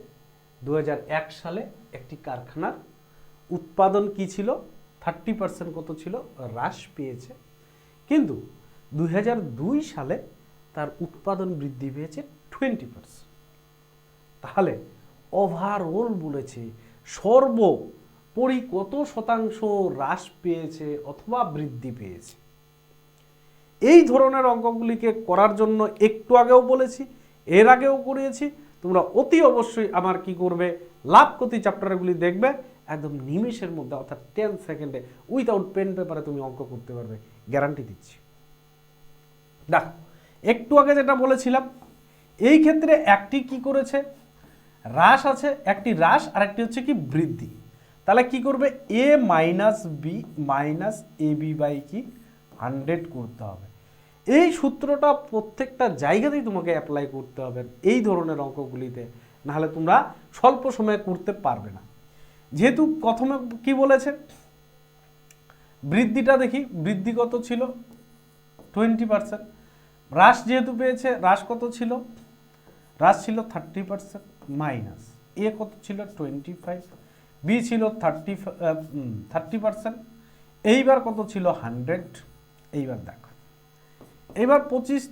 2001 সালে একটি কারখানার উৎপাদন কি ছিল 30% কত ছিল হ্রাস পেয়েছে, কিন্তু 2002 সালে তার উৎপাদন বৃদ্ধি পেয়েছে 20%। তাহলে ওভারঅল বলেছে সর্বোপরি কত শতাংশ হ্রাস পেয়েছে অথবা বৃদ্ধি পেয়েছে। এই ধরনের অঙ্কগুলিকে করার জন্য একটু আগেও বলেছি, এর আগেও করিয়েছি, তোমরা অতি অবশ্যই আমার কি করবে লাভ ক্ষতি চ্যাপ্টারগুলি দেখবে, একদম নিমেষের মধ্যে অর্থাৎ 10 সেকেন্ডে উইথাউট পেন পেপারে তুমি অঙ্ক করতে পারবে, গ্যারান্টি দিচ্ছি। দেখো একটু আগে যেটা বলেছিলাম, এই ক্ষেত্রে একটি কি করেছে হ্রাস আছে, একটি হ্রাস আর একটি হচ্ছে কি বৃদ্ধি। তাহলে কি করবে a minus B minus A B by কি 100 করতে হবে। এই সূত্রটা প্রত্যেকটা জায়গাতেই তোমাকে অ্যাপ্লাই করতে হবে এই ধরনের অঙ্কগুলিতে, নাহলে তোমরা স্বল্প সময়ে করতে পারবে না। যেহেতু প্রথমে কি বলেছে বৃদ্ধিটা দেখি, বৃদ্ধি কত ছিল 20%, হ্রাস যেহেতু পেয়েছে, হ্রাস কত ছিল? হ্রাস ছিল 30% মাইনাস এ কত ছিল 25, বি ছিল 30%, এইবার কত ছিল 100। এইবার দেখো, এইবার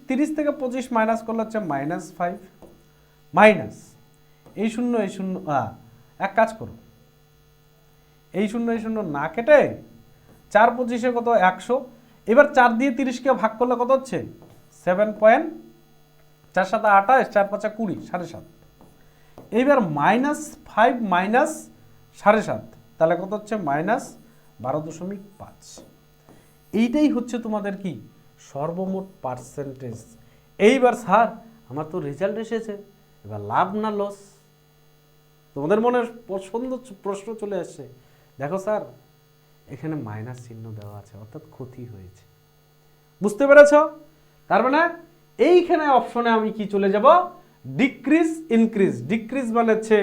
30 থেকে 25 মাইনাস করলে হচ্ছে -5 মাইনাস এই শূন্য এক কাজ করো, এই শূন্য না কেটে 4 25 কত 100, এবার 4 দিয়ে 30কে ভাগ করলে কত হচ্ছে 7 পয়েন্ট, 4 7 28, 4 5 20, 7.5। এইবার -5 মাইনাস 7.5, তাহলে কত হচ্ছে -12.5। এইটাই হচ্ছে তোমাদের কি সর্বমোট পার্সেন্টেজ। এইবার স্যার আমার তো রেজাল্ট এসেছে, এবার লাভ না লস? তোমাদের মনে প্রশ্ন চলে আসছে। দেখো স্যার এখানে মাইনাস চিহ্ন দেওয়া আছে, অর্থাৎ ক্ষতি হয়েছে, বুঝতে পেরেছ? তার মানে এইখানে অপশনে আমি কি চলে যাব, ডিক্রিজ ইনক্রিজ। ডিক্রিজ মানে হচ্ছে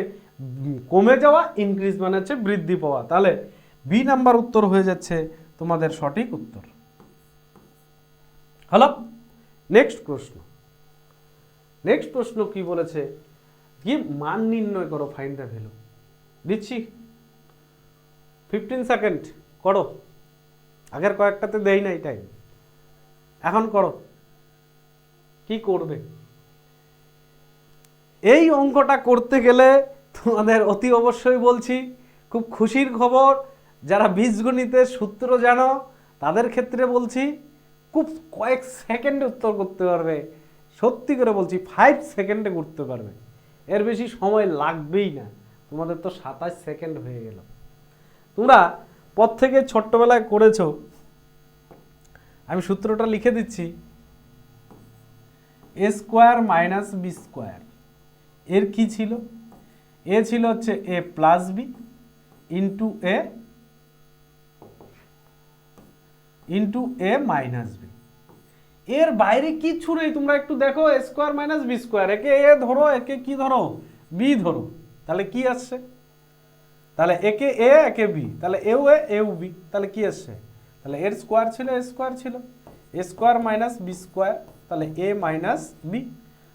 কমে যাওয়া, ইনক্রিজ মানে হচ্ছে বৃদ্ধি পাওয়া। তাহলে বি নাম্বার উত্তর হয়ে যাচ্ছে তোমাদের সঠিক উত্তর। হলো। নেক্সট প্রশ্ন কি বলেছে, কি মান নির্ণয় করো, ফাইন্ড দ্য ভ্যালু। দিচ্ছি 15 সেকেন্ড, করো। আগের কয়েকটাতে দেই নাই টাইম, এখন করো। কি করবে? এই অঙ্কটা করতে গেলে তোমাদের অতি অবশ্যই বলছি, খুব খুশির খবর, যারা বীজগণিতের সূত্র জানো তাদের ক্ষেত্রে বলছি, খুব কয়েক সেকেন্ডে উত্তর করতে পারবে। সত্যি করে বলছি 5 সেকেন্ডে করতে পারবে, এর বেশি সময় লাগবেই না। তোমাদের তো 27 সেকেন্ড হয়ে গেল। তোমরা প্রত্যেকে ছোট্টবেলায় করেছো, আমি সূত্রটা লিখে দিচ্ছি। এ স্কোয়ার মাইনাস বি স্কোয়ার, এর কি ছিল? এ ছিল হচ্ছে এ প্লাস বি ইন্টু এ মাইনাস বি। এর বাইরে কিচ্ছু নেই, তোমরা একটু দেখো, এ স্কোয়ার মাইনাস বি স্কোয়ার, একে এ ধরো, একে কি ধরো, বি ধরো, তাহলে কি আসছে? তাহলে একে এ একে বি, তাহলে এও এ এও বি, তাহলে কি আসছে? তাহলে এর স্কোয়ার ছিল এ স্কোয়ার ছিল, এ স্কোয়ার মাইনাস বি স্কোয়ার, তাহলে এ মাইনাস বি,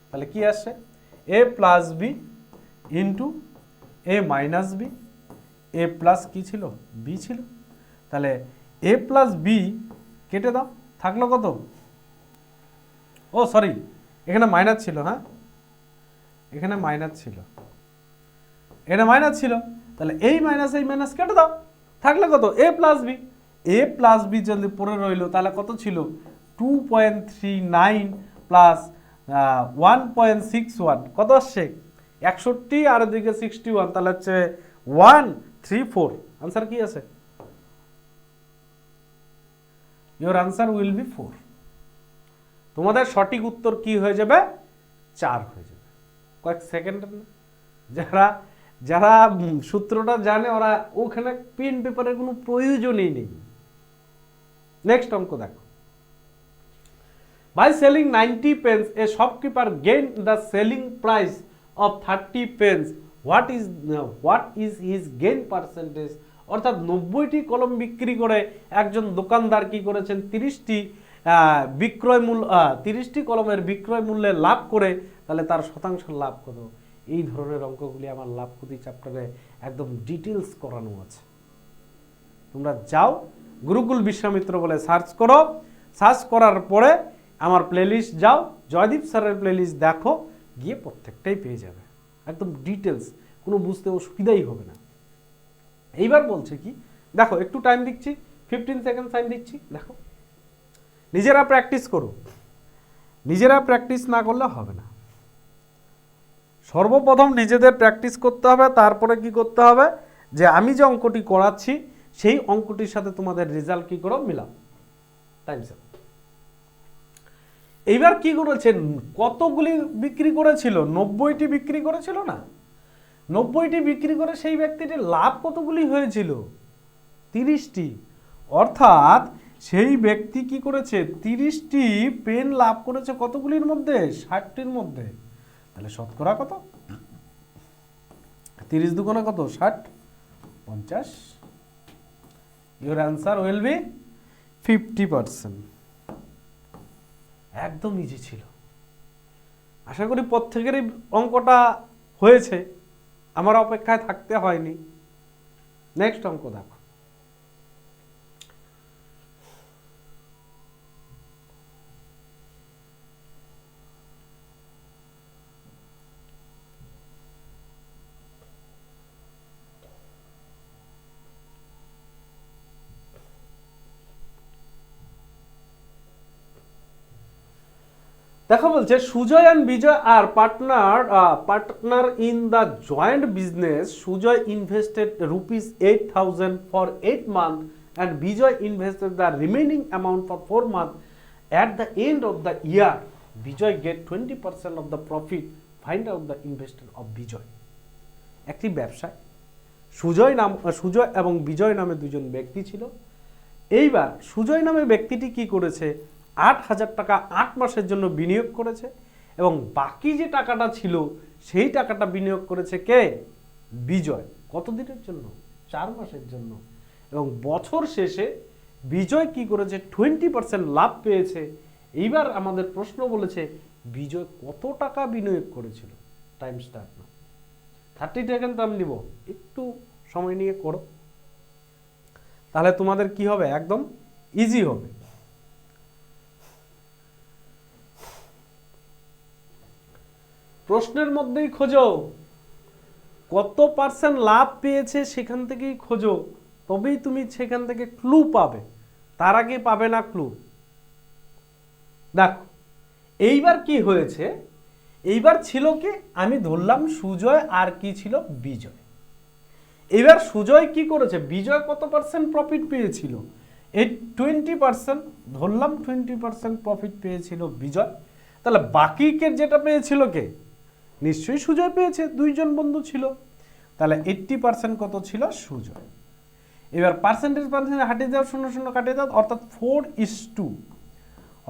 তাহলে কি আসছে? এ প্লাস বি ইন্টু এ মাইনাস বি, এ প্লাস কি ছিল বি ছিল, তাহলে এ প্লাস বি কেটে দাও, থাকলো কত? ও সরি, এখানে মাইনাস ছিল, হ্যাঁ এখানে মাইনাস ছিল, এটা মাইনাস ছিল, তাহলে এই মাইনাস কেটে দাও, থাকলে কত? এ প্লাস বি। এ প্লাস বি যদি পড়ে রইল, তাহলে কত ছিল? 2.39 প্লাস 1.61, কত আসছে? 61, আর এদিকে 61, তাহলে হচ্ছে 134। আনসার কি আছে? Your answer will be 4। তোমাদের সঠিক উত্তর কি হয়ে যাবে? 4 হয়ে যাবে। কয়েক সেকেন্ডের না? যারা সূত্রটা জানে ওরা ওখানে পেন পেপারের কোনো প্রয়োজনই নেই। নেক্সট অঙ্ক দেখো। By selling 90 pence a shopkeeper gained the selling price of 30 pence. What is his gain percentage? অর্থাৎ 90টি কলম বিক্রি করে একজন দোকানদার কি করেছেন? 30টি কলমের বিক্রয় মূল্যে লাভ করে, তাহলে তার শতাংশ লাভ কত? এই ধরনের অঙ্কগুলি আমার লাভ ক্ষতি চ্যাপ্টারে একদম ডিটেলস করানো আছে। তোমরা যাও গুরুকুল বিশ্বামিত্র বলে সার্চ করো, সার্চ করার পরে আমার প্লেলিস্ট যাও, জয়দীপ স্যারের প্লেলিস্ট দেখো, গিয়ে প্রত্যেকটাই পেয়ে যাবে একদম ডিটেলস, কোনো বুঝতে অসুবিধাই হবে না। এইবার বলছে কি দেখো, একটু টাইম দিচ্ছি, 15 সেকেন্ড টাইম দিচ্ছি, দেখো নিজেরা প্র্যাকটিস করো, নিজেরা প্র্যাকটিস না করলে হবে না। সর্বপ্রথম নিজেদের প্র্যাকটিস করতে হবে, তারপরে কি করতে হবে, যে আমি যে অঙ্কটি করাচ্ছি সেই অঙ্কটির সাথে তোমাদের রেজাল্ট কি করো মিলাও। টাইম স্যার এইবার কি করেছেন, কতগুলি বিক্রি করেছিল? 90টি বিক্রি করেছিল না? 90টি বিক্রি করে সেই ব্যক্তিটির লাভ কতগুলি হয়েছিল? 30টি। অর্থাৎ সেই ব্যক্তি কি করেছে? 30টি পেন লাভ করেছে কতগুলির মধ্যে? 60টির মধ্যে। তাহলে শতকরা কত? 30 দুগুণে কত? 60, 50। Your answer will be 50%। একদম ইজি ছিল। আশা করি প্রত্যেকেরই অঙ্কটা হয়েছে, আমার অপেক্ষায় থাকতে হয়নি। নেক্সট অঙ্ক দেখো। দেখো বলছে Sujoy and Bijoy are partner in the joint business. Sujoy invested ₹8,000 for 8 month and Bijoy invested the remaining amount for 4 month. At the end of the year Bijoy get 20% of the profit. Find out the investor of Bijoy. একটি ব্যবসায় সুজয় এবং বিজয় নামে দুজন ব্যক্তি ছিল। এইবার সুজয় নামে ব্যক্তিটি কি করেছে, 8,000 টাকা 8 মাসের জন্য বিনিয়োগ করেছে এবং বাকি যে টাকাটা ছিল সেই টাকাটা বিনিয়োগ করেছে কে, বিজয়। কতদিনের জন্য, 4 মাসের জন্য। এবং বছর শেষে বিজয় কি করেছে, 20% লাভ পেয়েছে। এইবার আমাদের প্রশ্ন বলেছে বিজয় কত টাকা বিনিয়োগ করেছিল। টাইম স্টার্ট না, 30 সেকেন্ড টাইম দিব, একটু সময় নিয়ে করো, তাহলে তোমাদের কি হবে, একদম ইজি হবে। প্রশ্নের মধ্যেই খোঁজো, কত পার্সেন্ট লাভ পেয়েছে সেখান থেকেই খোঁজো, তবেই তুমি সেখান থেকে ক্লু পাবে, তার আগে পাবে না ক্লু। দেখো এইবার কি হয়েছে, এইবার ছিল কি, আমি ধরলাম সুজয় আর কি ছিল, বিজয়। এবার সুজয় কি করেছে, বিজয় কত পার্সেন্ট প্রফিট পেয়েছিল, এই 20%, ধরলাম 20% প্রফিট পেয়েছিল বিজয়। তাহলে বাকিকে যেটা পেয়েছিল কে, নিশ্চয়ই সুজয় পেয়েছে, দুইজন বন্ধু ছিল। তাহলে 80% কত ছিল, সুজয়। এবার পার্সেন্টেজ হাটিয়ে দাও, 0 কাটিয়ে দাও, অর্থাৎ 4:2,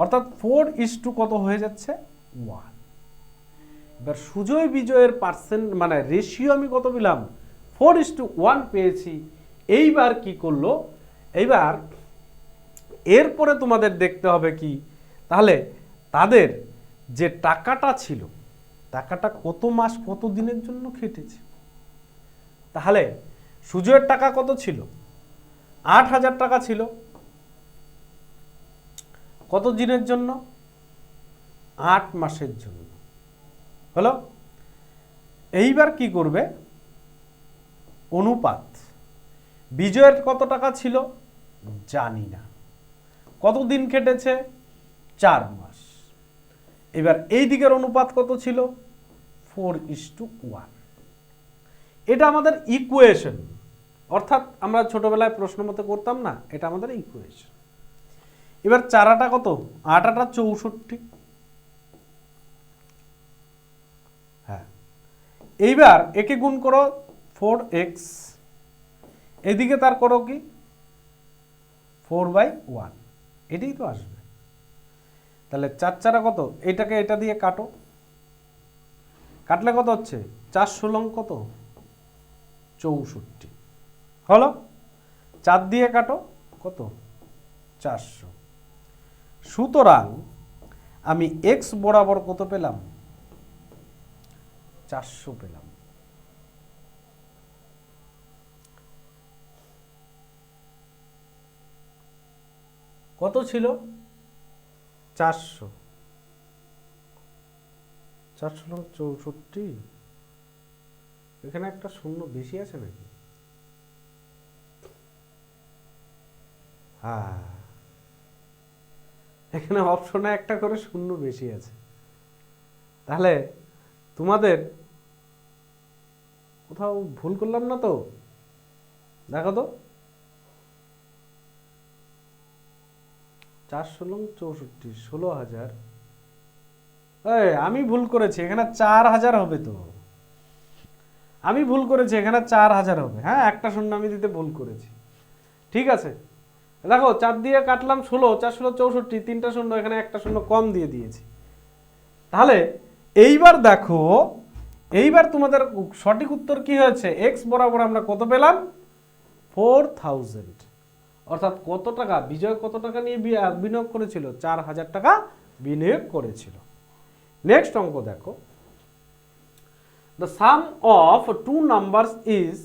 অর্থাৎ 4:2 কত হয়ে যাচ্ছে, 1। এবার সুজয় বিজয়ের পার্সেন্ট মানে রেশিও আমি কত পেলাম, 4:1 পেয়েছি। এইবার কি করলো, এইবার এরপরে তোমাদের দেখতে হবে কি, তাহলে তাদের যে টাকাটা ছিল, টাকাটা কত মাস কত দিনের জন্য খেটেছে। তাহলে সুজয়ের টাকা কত ছিল, 8,000 টাকা ছিল, কত দিনের জন্য, 8 মাসের জন্য। হলো, এইবার কি করবে, অনুপাত, বিজয়ের কত টাকা ছিল জানি না, কত দিন খেটেছে, 4 মাস। এবার এই দিকের অনুপাত কত ছিল, 4:1। এটা আমাদের ইকুয়েশন, অর্থাৎ আমরা ছোটবেলায় প্রশ্ন মতো করতাম না, এটা আমাদের ইকুয়েশন। এবার 4 কত, 8 64। হ্যাঁ, এইবার একে গুণ করো 4x, এদিকে তার করো কি 4/1, এটাই তো আসবে। তাহলে 4 কত, এটাকে এটা দিয়ে কাটো, কাটলে কত হচ্ছে, 4 কত, 64। হলো, 4 দিয়ে কাটো কত, 400। সুতরাং আমি x বরাবর কত পেলাম, 400 পেলাম। কত ছিল, 400, 464। এখানে একটা শূন্য বেশি আছে নাকি, হ্যাঁ এখানে অপশনে একটা করে শূন্য বেশি আছে। তাহলে তোমাদের কোথাও ভুল করলাম না তো, দেখো তো, 4 × 64, 16,000। আমি ভুল করেছি, এখানে 4,000 হবে তো, আমি ভুল করেছি, এখানে 4,000 হবে। হ্যাঁ, একটা শূন্য আমি দিতে ভুল করেছি, ঠিক আছে। দেখো 4 দিয়ে কাটলাম 16, 4 × 64, 3টা শূন্য, এখানে একটা শূন্য কম দিয়ে দিয়েছি। তাহলে এইবার দেখো, এইবার তোমাদের সঠিক উত্তর কি হয়েছে, এক্স বরাবর আমরা কত পেলাম, 4,000। অর্থাৎ কত টাকা, বিজয় কত টাকা নিয়ে বিনিয়োগ করেছিল, 4,000 টাকা বিনিয়োগ করেছিল। নেক্সট অঙ্ক দেখো, the sum of two numbers is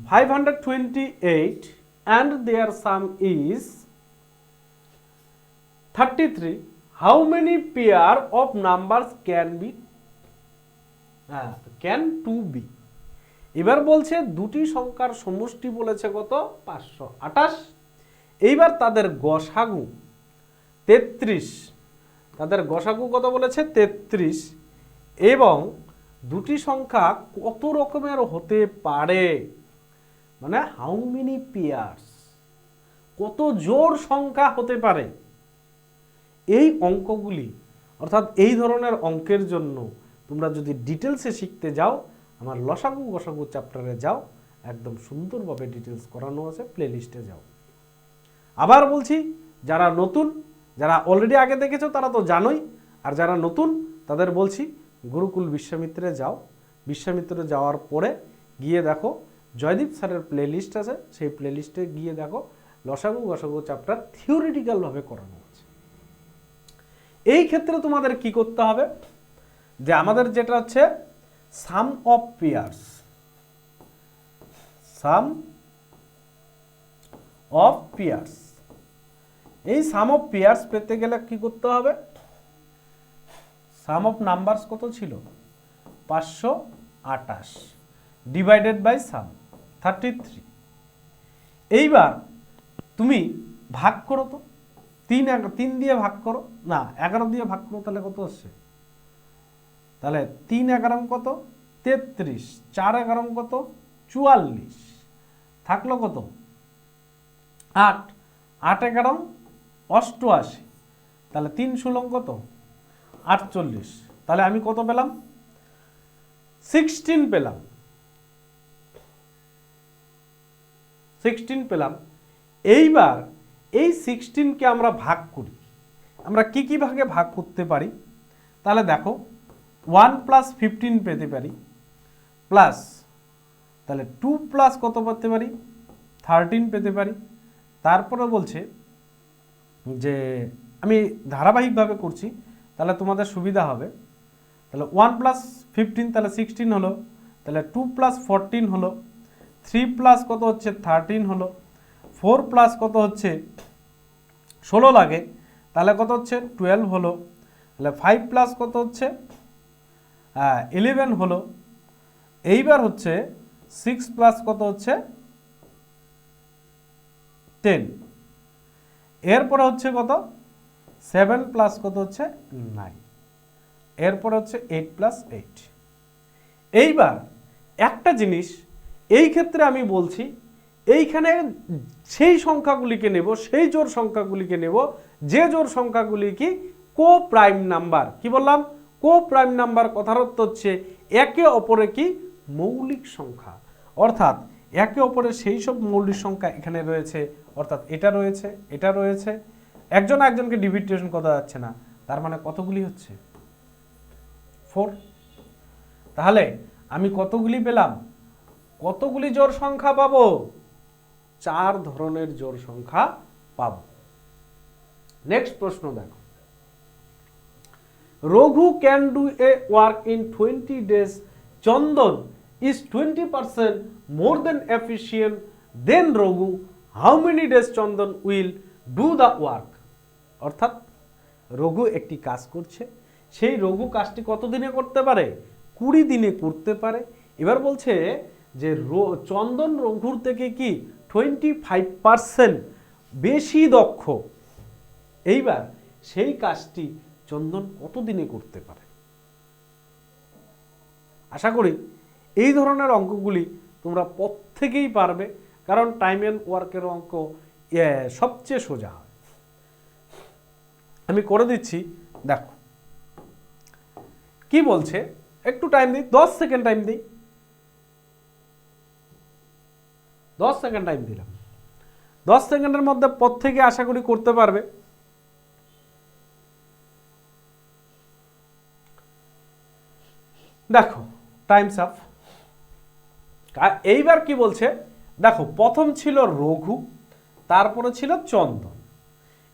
528 and their sum is 33. How many pair of numbers can two be? এবার বলছে দুটি সংখ্যার সমষ্টি বলেছে কত 528। এইবার তাদের গসাগু 33, তাদের গসাগু কত বলেছে 33, এবং দুটি সংখ্যা কত রকমের হতে পারে, মানে হাউ মেনি পেয়ার্স, কত জোড় সংখ্যা হতে পারে। এই অঙ্কগুলি অর্থাৎ এই ধরনের অঙ্কের জন্য তোমরা যদি ডিটেলসে শিখতে যাও, আমার লসাগু গসাগু চ্যাপ্টারে যাও, একদম সুন্দরভাবে ডিটেলস করানো আছে, প্লেলিস্টে যাও। আবার বলছি, যারা নতুন, যারা অলরেডি আগে দেখেছো তারা তো জানোই, আর যারা নতুন তাদের বলছি গুরুকুল বিশ্বামিত্রে যাও। বিশ্বামিত্রে যাওয়ার পরে গিয়ে দেখো জয়দীপ স্যারের প্লেলিস্ট আছে, সেই প্লেলিস্টে গিয়ে দেখো লসাগু গসাগু চ্যাপ্টার থিওরিটিক্যালভাবে করানো আছে। এই ক্ষেত্রে তোমাদের কি করতে হবে, যে আমাদের যেটা হচ্ছে sum of pairs, sum of pairs, এই সাম অফ পেয়ার্স পেতে গেলে কি করতে হবে, সাম অফ নাম্বারস কত ছিল 528 ডিভাইডেড বাই সাম 33। এইবার তুমি ভাগ করো তো, 3 দিয়ে ভাগ করো, না 11 দিয়ে ভাগ করো, তাহলে কত আসছে, তাহলে 3 11 কত 33, 4 11 কত 44, থাকলো কত 8, 8 11 88, তাহলে 3 16 কত 48, তাহলে আমি কত পেলাম 16 পেলাম, 16 পেলাম। এইবার এই 16কে আমরা ভাগ করি, আমরা কি কি ভাগে ভাগ করতে পারি, তাহলে দেখো 1 প্লাস 15 পেতে পারি, প্লাস তাহলে 2 প্লাস কত পেতে পারি 13 পেতে পারি। তারপরে বলছে যে আমি ধারাবাহিকভাবে করছি তাহলে তোমাদের সুবিধা হবে, তাহলে 1 প্লাস 15 তাহলে 16 হলো, তাহলে 2 প্লাস 14 হলো, 3 প্লাস কত হচ্ছে 13 হলো, 4 প্লাস কত হচ্ছে 16 লাগে, তাহলে কত হচ্ছে 12 হলো, তাহলে 5 প্লাস কত হচ্ছে 11 হলো। এইবার হচ্ছে 6 প্লাস কত হচ্ছে 10, এরপরে হচ্ছে কত 7 প্লাস কত হচ্ছে 9, এরপরে হচ্ছে 8 প্লাস 8। এইবার একটা জিনিস এই ক্ষেত্রে আমি বলছি, এইখানে সেই সংখ্যাগুলিকে নেব, সেই জোড় সংখ্যাগুলিকে নেব যে জোড় সংখ্যাগুলি কি কো প্রাইম নাম্বার। কি বললাম, কো প্রাইম নাম্বার কথার অর্থ হচ্ছে একে অপরে কি মৌলিক সংখ্যা, অর্থাৎ একে অপরের সেই সব মৌলিক সংখ্যা এখানে রয়েছে, অর্থাৎ এটা রয়েছে, এটা রয়েছে, একজন একজনকে ডিভিডেশন করা যাচ্ছে না, তার মানে কতগুলি হচ্ছে 4। তাহলে আমি কতগুলি পেলাম, কতগুলি জোড় সংখ্যা পাবো, 4 ধরনের জোড় সংখ্যা পাবো। নেক্সট প্রশ্ন দেখো, Raghu can do a work in 20 days, Chandan is 20% more than efficient than Raghu, how many days Chandan will do the work। অর্থাৎ রঘু একটি কাজ করছে, সেই রঘু কাজটি কত দিনে করতে পারে 20 দিনে করতে পারে। এবার বলছে যে চন্দন রঘুর থেকে কি 25% বেশি দক্ষ, এইবার সেই কাজটি চন্দন কত দিনে করতে পারে। আশা করি এই ধরনের অঙ্কগুলি তোমরা প্রত্যেকেই পারবে, কারণ টাইম এন্ড ওয়ার্কের অঙ্ক সবচেয়ে সোজা হয়। আমি করে দিচ্ছি, দেখো কি বলছে, একটু টাইম দিই, 10 সেকেন্ড টাইম দিই, 10 সেকেন্ড টাইম দিলাম, 10 সেকেন্ডের মধ্যে প্রত্যেকে আশা করি করতে পারবে। দেখো টাইমস আপ। এইবার কি বলছে, দেখো প্রথম ছিল রঘু, তারপরে ছিল চন্দন,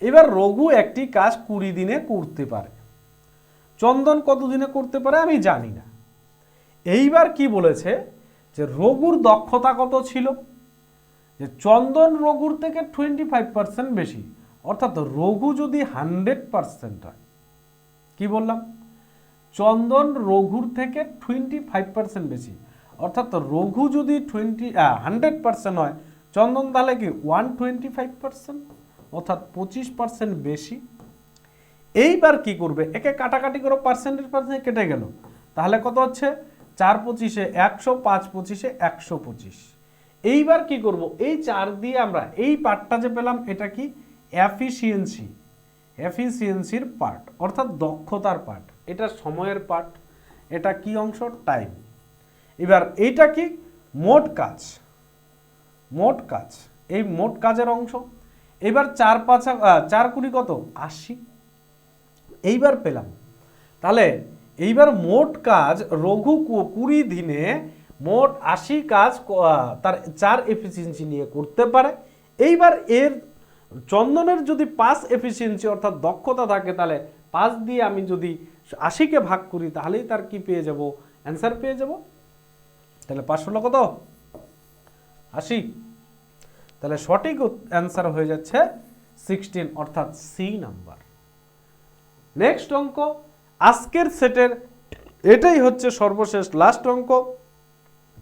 এবার রঘু একটি কাজ 20 দিনে করতে পারে, চন্দন কত দিনে করতে পারে আমি জানি না। এইবার কি বলেছে যে রঘুর দক্ষতা কত ছিল, যে চন্দন রঘুর থেকে 25% বেশি, অর্থাৎ রঘু যদি 100% হয়, কি বললাম, চন্দন রঘুর থেকে 25% বেশি, অর্থাৎ রঘু যদি 100% হয়, চন্দন তাহলে কি 125%, অর্থাৎ 25% বেশি। এইবার কি করবে, একে কাটাকাটি করে পার্সেন্টেজ কেটে গেল, তাহলে কত হচ্ছে 4 25 100, 5 25 125। এইবার কি করব, এই 4 দিয়ে আমরা এই পার্টটা যে পেলাম এটা কি এফিসিয়েন্সির পার্ট, অর্থাৎ দক্ষতার পার্ট, এটা সময়ের পার্ট, এটা কি অংশ, টাইম। এবার এইটা কি মোট কাজ, এই মোট কাজের অংশ। এবার 4 20 কত 80, এইবার পেলাম। তাহলে এইবার মোট কাজ রঘু 20 দিনে মোট 80 কাজ তার 4 এফিসিয়েন্সি নিয়ে করতে পারে। এইবার এর চন্দনের যদি 5 এফিসিয়েন্সি অর্থাৎ দক্ষতা থাকে, তাহলে 5 দিয়ে আমি যদি 80কে ভাগ করি তাহলেই তার কি পেয়ে যাব, অ্যান্সার পেয়ে যাব। তাহলে 5 হলো কত 80, তাহলে সঠিক অ্যান্সার হয়ে যাচ্ছে 16, অর্থাৎ সি নাম্বার। নেক্সট অঙ্ক আজকের সেটের, এটাই হচ্ছে সর্বশেষ লাস্ট অঙ্ক।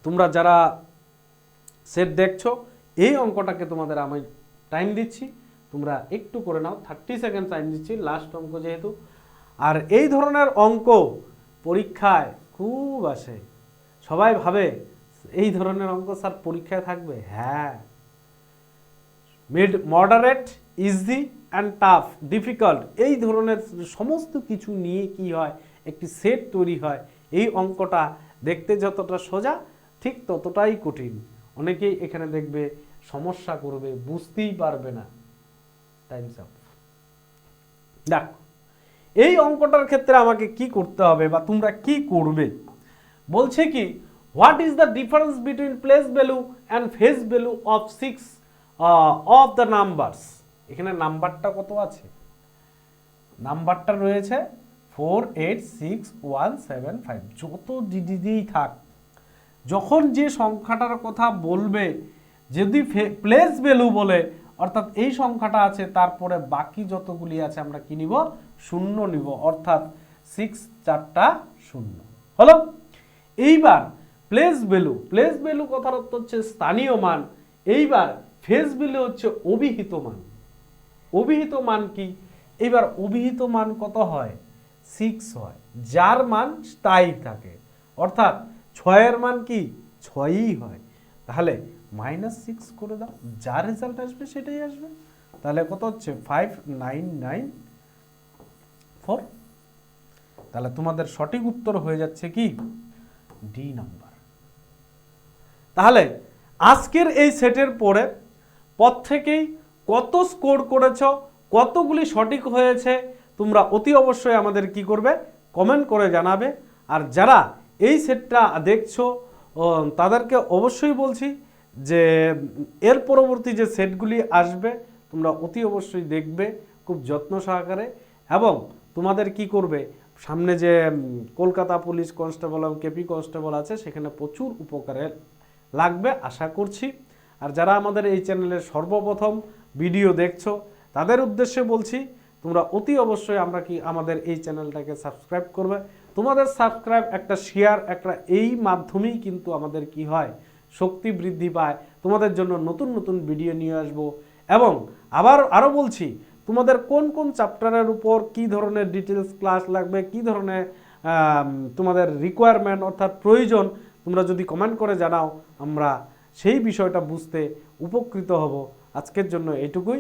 তোমরা যারা সেট দেখছো, এই অঙ্কটাকে তোমাদের আমি টাইম দিচ্ছি, তোমরা একটু করে নাও, 30 সেকেন্ড টাইম দিচ্ছি, লাস্ট অঙ্ক যেহেতু। আর এই ধরনের অঙ্ক পরীক্ষায় খুব আসে, সবাই ভাবে এই ধরনের অঙ্ক স্যার পরীক্ষায় থাকবে। হ্যাঁ, moderate, easy and tough, difficult, এই ধরনের সমস্ত কিছু নিয়ে কি হয়, একটি সেট তৈরি হয়। এই অঙ্কটা দেখতে যতটা সোজা ঠিক ততটাই কঠিন। অনেকেই এখানে দেখবে সমস্যা করবে, বুঝতেই পারবে না। Times up. দেখো এই অঙ্কটার ক্ষেত্রে আমাকে কি করতে হবে বা তোমরা কি করবে, বলছে কি what is the difference between place value and face value of 6 of the numbers. এখানে নাম্বারটা কত আছে, নাম্বারটা রয়েছে 486175। যত দিয়েই থাক, যখন যে সংখ্যাটার কথা বলবে, যদি প্লেস ভ্যালু বলে অর্থাৎ এই সংখ্যাটা আছে, তারপরে বাকি যতগুলি আছে আমরা কি নিব, শূন্য নিব, অর্থাৎ 6 4টা 0 হলো। এইবার প্লেস ভ্যালু কথার অর্থ হচ্ছে স্থানীয় মান। এইবার ফেস ভ্যালু হচ্ছে অভিহিত মান। অভিহিত মান কি, এইবার অভিহিত মান কত হয়, 6 হয়, যার মান স্থায়ী থাকে, অর্থাৎ 6 এর মান কি 6ই হয়। তাহলে -6 করে দাও, যা রেজাল্ট আসবে সেটাই আসবে। তাহলে কত হচ্ছে 5994। তাহলে তোমাদের সঠিক উত্তর হয়ে যাচ্ছে কি ডি নাম্বার। তাহলে আজকের এই সেটের পরে প্রত্যেকেই কত স্কোর করেছ, কতগুলি সঠিক হয়েছে, তোমরা অতি অবশ্যই আমাদের কি করবে, কমেন্ট করে জানাবে। আর যারা এই সেটটা দেখছো তাদেরকে অবশ্যই বলছি যে এর পরবর্তী যে সেটগুলি আসবে তোমরা অতি অবশ্যই দেখবে খুব যত্ন সহকারে। এবং তোমাদের কি করবে, সামনে যে কলকাতা পুলিশ কনস্টেবল এবং কেপি কনস্টেবল আছে, সেখানে প্রচুর উপকারে লাগবে আশা করছি। আর যারা আমাদের এই চ্যানেলের সর্বপ্রথম ভিডিও দেখছো তাদের উদ্দেশ্যে বলছি, তোমরা অতি অবশ্যই আমাদের এই চ্যানেলটাকে সাবস্ক্রাইব করবে। তোমাদের সাবস্ক্রাইব, একটা শেয়ার, একটা এই মাধ্যমেই কিন্তু আমাদের কি হয়, শক্তি বৃদ্ধি পায়। তোমাদের জন্য নতুন নতুন ভিডিও নিয়ে আসবো। এবং আরও বলছি, তোমাদের কোন কোন চ্যাপ্টারের উপর কি ধরনের ডিটেলস ক্লাস লাগবে, কি ধরনের তোমাদের রিকোয়ারমেন্ট অর্থাৎ প্রয়োজন, তোমরা যদি কমেন্ট করে জানাও, আমরা সেই বিষয়টা বুঝতে উপকৃত হব। আজকের জন্য এইটুকুই।